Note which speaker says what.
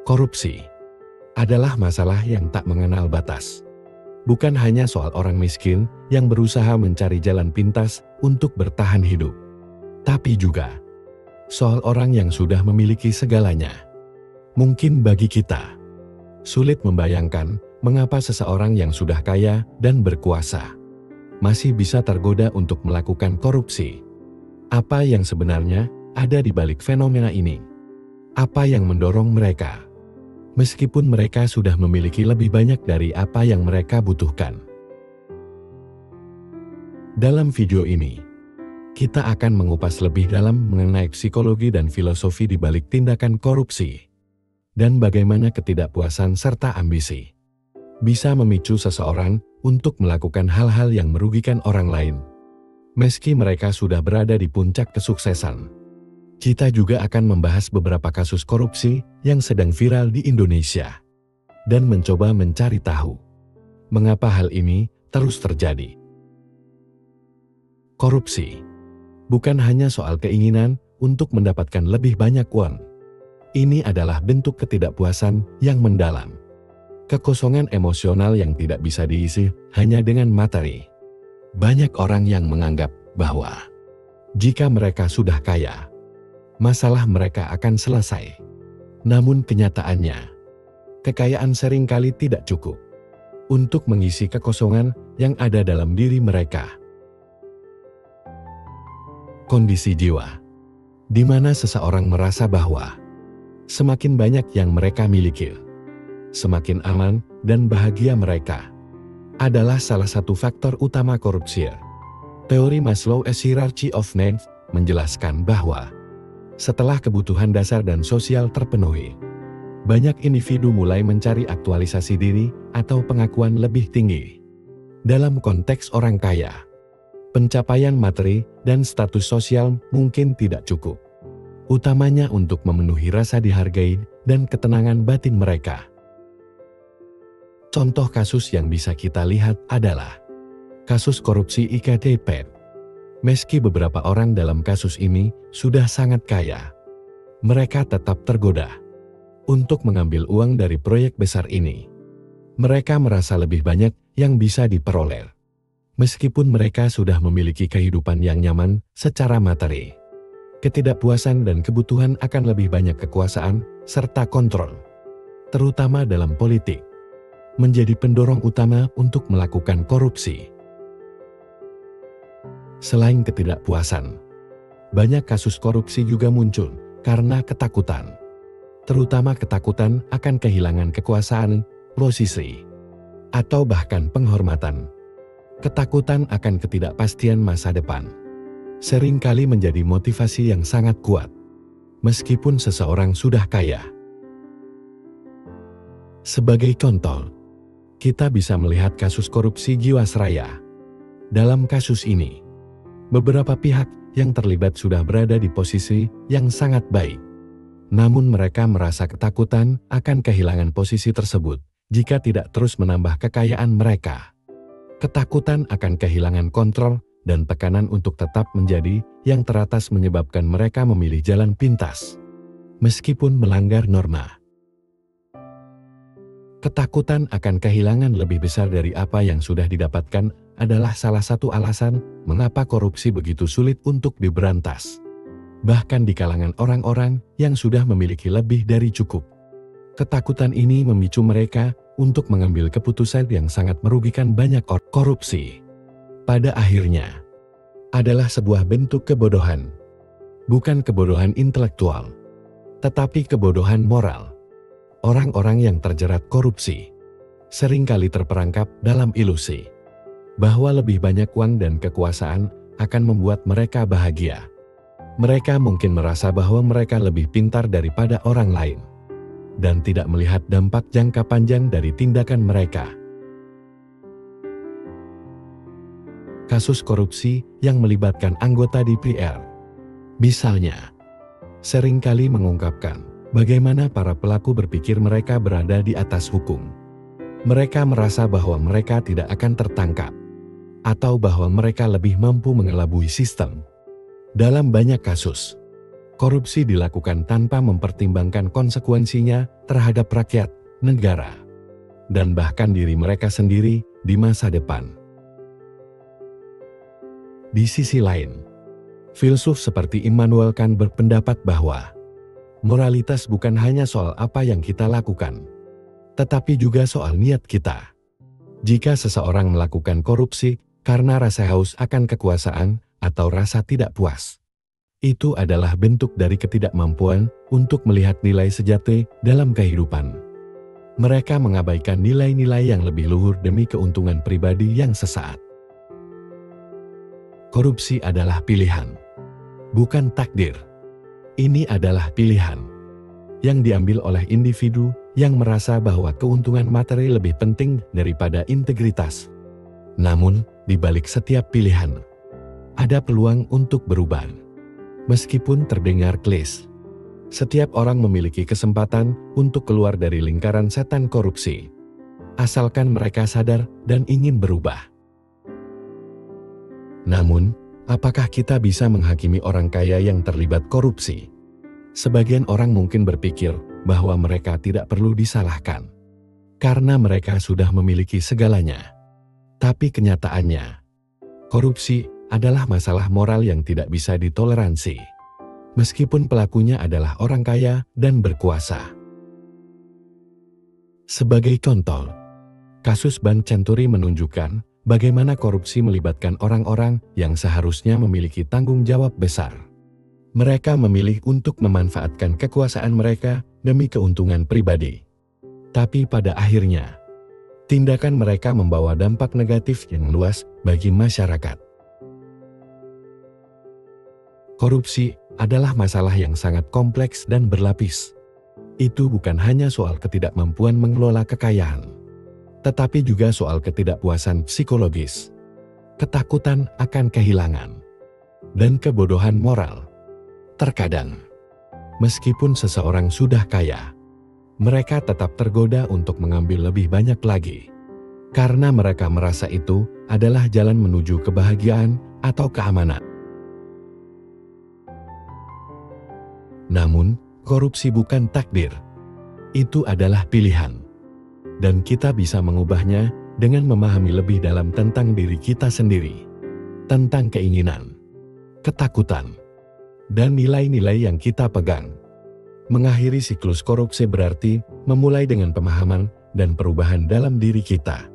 Speaker 1: Korupsi adalah masalah yang tak mengenal batas. Bukan hanya soal orang miskin yang berusaha mencari jalan pintas untuk bertahan hidup, tapi juga soal orang yang sudah memiliki segalanya. Mungkin bagi kita sulit membayangkan mengapa seseorang yang sudah kaya dan berkuasa masih bisa tergoda untuk melakukan korupsi. Apa yang sebenarnya ada di balik fenomena ini? Apa yang mendorong mereka? Meskipun mereka sudah memiliki lebih banyak dari apa yang mereka butuhkan. Dalam video ini, kita akan mengupas lebih dalam mengenai psikologi dan filosofi di balik tindakan korupsi, dan bagaimana ketidakpuasan serta ambisi bisa memicu seseorang untuk melakukan hal-hal yang merugikan orang lain, meski mereka sudah berada di puncak kesuksesan. Kita juga akan membahas beberapa kasus korupsi yang sedang viral di Indonesia, dan mencoba mencari tahu mengapa hal ini terus terjadi. Korupsi bukan hanya soal keinginan untuk mendapatkan lebih banyak uang. Ini adalah bentuk ketidakpuasan yang mendalam. Kekosongan emosional yang tidak bisa diisi hanya dengan materi. Banyak orang yang menganggap bahwa jika mereka sudah kaya, masalah mereka akan selesai. Namun kenyataannya, kekayaan seringkali tidak cukup untuk mengisi kekosongan yang ada dalam diri mereka. Kondisi jiwa, di mana seseorang merasa bahwa semakin banyak yang mereka miliki, semakin aman dan bahagia mereka, adalah salah satu faktor utama korupsi. Teori Maslow's Hierarchy of Needs menjelaskan bahwa setelah kebutuhan dasar dan sosial terpenuhi, banyak individu mulai mencari aktualisasi diri atau pengakuan lebih tinggi. Dalam konteks orang kaya, pencapaian materi dan status sosial mungkin tidak cukup, utamanya untuk memenuhi rasa dihargai dan ketenangan batin mereka. Contoh kasus yang bisa kita lihat adalah kasus korupsi iktp. Meski beberapa orang dalam kasus ini sudah sangat kaya, mereka tetap tergoda untuk mengambil uang dari proyek besar ini. Mereka merasa lebih banyak yang bisa diperoleh, meskipun mereka sudah memiliki kehidupan yang nyaman secara materi. Ketidakpuasan dan kebutuhan akan lebih banyak kekuasaan serta kontrol, terutama dalam politik, menjadi pendorong utama untuk melakukan korupsi. Selain ketidakpuasan, banyak kasus korupsi juga muncul karena ketakutan, terutama ketakutan akan kehilangan kekuasaan, posisi, atau bahkan penghormatan. Ketakutan akan ketidakpastian masa depan seringkali menjadi motivasi yang sangat kuat, meskipun seseorang sudah kaya. Sebagai contoh, kita bisa melihat kasus korupsi Jiwasraya. Dalam kasus ini, beberapa pihak yang terlibat sudah berada di posisi yang sangat baik. Namun mereka merasa ketakutan akan kehilangan posisi tersebut jika tidak terus menambah kekayaan mereka. Ketakutan akan kehilangan kontrol dan tekanan untuk tetap menjadi yang teratas menyebabkan mereka memilih jalan pintas, meskipun melanggar norma. Ketakutan akan kehilangan lebih besar dari apa yang sudah didapatkan adalah salah satu alasan mengapa korupsi begitu sulit untuk diberantas, bahkan di kalangan orang-orang yang sudah memiliki lebih dari cukup. Ketakutan ini memicu mereka untuk mengambil keputusan yang sangat merugikan banyak orang. Korupsi, pada akhirnya, adalah sebuah bentuk kebodohan. Bukan kebodohan intelektual, tetapi kebodohan moral. Orang-orang yang terjerat korupsi seringkali terperangkap dalam ilusi bahwa lebih banyak uang dan kekuasaan akan membuat mereka bahagia. Mereka mungkin merasa bahwa mereka lebih pintar daripada orang lain dan tidak melihat dampak jangka panjang dari tindakan mereka. Kasus korupsi yang melibatkan anggota DPR, misalnya, seringkali mengungkapkan bagaimana para pelaku berpikir mereka berada di atas hukum. Mereka merasa bahwa mereka tidak akan tertangkap, atau bahwa mereka lebih mampu mengelabui sistem. Dalam banyak kasus, Korupsi dilakukan tanpa mempertimbangkan konsekuensinya terhadap rakyat, negara, dan bahkan diri mereka sendiri di masa depan. Di sisi lain, filsuf seperti Immanuel Kant berpendapat bahwa moralitas bukan hanya soal apa yang kita lakukan, tetapi juga soal niat kita. Jika seseorang melakukan korupsi karena rasa haus akan kekuasaan atau rasa tidak puas, itu adalah bentuk dari ketidakmampuan untuk melihat nilai sejati dalam kehidupan. Mereka mengabaikan nilai-nilai yang lebih luhur demi keuntungan pribadi yang sesaat. Korupsi adalah pilihan, bukan takdir. Ini adalah pilihan yang diambil oleh individu yang merasa bahwa keuntungan materi lebih penting daripada integritas. Namun, di balik setiap pilihan, ada peluang untuk berubah. Meskipun terdengar klise, setiap orang memiliki kesempatan untuk keluar dari lingkaran setan korupsi, asalkan mereka sadar dan ingin berubah. Namun, apakah kita bisa menghakimi orang kaya yang terlibat korupsi? Sebagian orang mungkin berpikir bahwa mereka tidak perlu disalahkan, karena mereka sudah memiliki segalanya. Tapi kenyataannya, korupsi adalah masalah moral yang tidak bisa ditoleransi, meskipun pelakunya adalah orang kaya dan berkuasa. Sebagai contoh, kasus Bank Century menunjukkan bagaimana korupsi melibatkan orang-orang yang seharusnya memiliki tanggung jawab besar. Mereka memilih untuk memanfaatkan kekuasaan mereka demi keuntungan pribadi. Tapi pada akhirnya, tindakan mereka membawa dampak negatif yang luas bagi masyarakat. Korupsi adalah masalah yang sangat kompleks dan berlapis. Itu bukan hanya soal ketidakmampuan mengelola kekayaan, tetapi juga soal ketidakpuasan psikologis, ketakutan akan kehilangan, dan kebodohan moral. Terkadang, meskipun seseorang sudah kaya, mereka tetap tergoda untuk mengambil lebih banyak lagi, karena mereka merasa itu adalah jalan menuju kebahagiaan atau keamanan. Namun, korupsi bukan takdir. Itu adalah pilihan. Dan kita bisa mengubahnya dengan memahami lebih dalam tentang diri kita sendiri, tentang keinginan, ketakutan, dan nilai-nilai yang kita pegang. Mengakhiri siklus korupsi berarti memulai dengan pemahaman dan perubahan dalam diri kita.